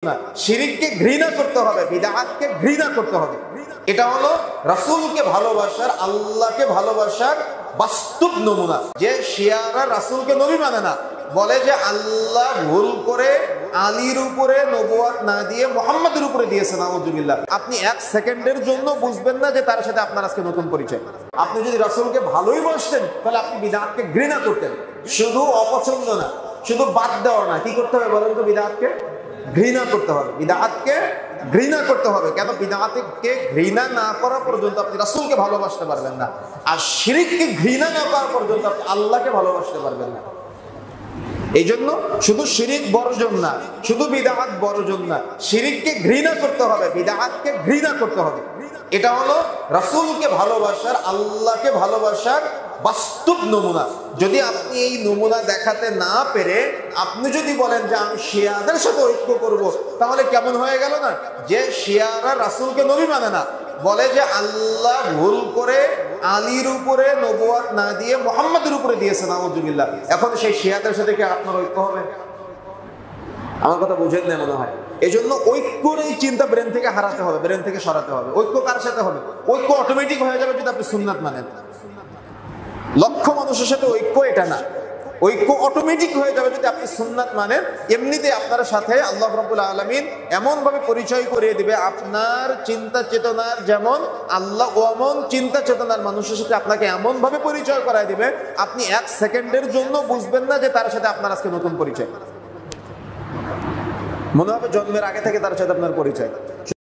না, শিরককে ঘৃণা করতে হবে, বিদআতকে ঘৃণা করতে হবে। এটা হলো রাসূলকে ভালোবাসার, আল্লাহকে ভালোবাসার বাস্তব নমুনা। যে শিয়ারা রাসূলকে নবী মানে না, বলে যে আল্লাহ ভুল করে আলীর উপরে নবুয়ত না দিয়ে মুহাম্মাদের উপরে দিয়েছে, নাউযুবিল্লাহ। আপনি এক সেকেন্ডের জন্য বুঝবেন না যে তার সাথে আপনার আজকে নতুন পরিচয়। আপনি যদি রাসূলকে ভালোই বাসতেন তাহলে আপনি বিদআতকে ঘৃণা করতেন। শুধু অপছন্দ না, শুধু বাদ দেওয়া না, কি করতে হবে বলেন তো? বিদআতকে ঘৃণা করতে হবে, বিদআতকে ঘৃণা করতে হবে। কেন? বিদআতকে ঘৃণা না করা পর্যন্ত আপনি রাসূলকে ভালোবাসতে পারবেন না, আর শিরককে ঘৃণা না করা পর্যন্ত আপনি আল্লাহকে ভালোবাসতে পারবেন না। এই জন্য শুধু শিরিক বর্জন না, শুধু বিদআত বর্জন না, শিরিককে ঘৃণা করতে হবে, বিদআতকে ঘৃণা করতে হবে। এটা হলো রাসূলকে ভালোবাসার, আল্লাহকে ভালোবাসার বাস্তব নমুনা। যদি আপনি এই নমুনা দেখাতে না পেরে আপনি যদি বলেন যে আমি শিয়াদের সাথে ঐক্য করব, তাহলে কেমন হয়ে গেল না? যে শিয়ারা রাসূলকে নবী মানে না, বলে যে আল্লাহ ভুল করে আলীর উপরে নবুয়ত না দিয়ে মুহাম্মাদের উপরে দিয়েছে, নাউযুবিল্লাহ। এখন সেই শিয়াদের সাথে কি আপনার ঐক্য হবে? আমার কথা বুঝেন না মনে হয়। এই জন্য ঐক্যর এই চিন্তা ব্রেন থেকে হারাতে হবে, ব্রেন থেকে সরাতে হবে। ঐক্য কার সাথে হবে? ঐক্য অটোমেটিক হয়ে যাবে যদি আপনি সুন্নাত মানেন। লক্ষ মানুষের সাথে ঐক্য এটা না, ঐক্য অটোমেটিক হয়ে যাবে যদি আপনি সুন্নাত মানেন। এমনিতে আপনার সাথে আল্লাহ রাব্বুল আলামিন এমন ভাবে পরিচয় করিয়ে দিবে, আপনার চিন্তা চেতনার যেমন আল্লাহ ওমন চিন্তা চেতনার মানুষের সাথে আপনাকে এমন ভাবে পরিচয় করায় দিবে, আপনি এক সেকেন্ডের জন্য বুঝবেন না যে তার সাথে আপনার আজকে নতুন পরিচয়। মনে হবে জন্মের আগে থেকে তার সাথে আপনার পরিচয়।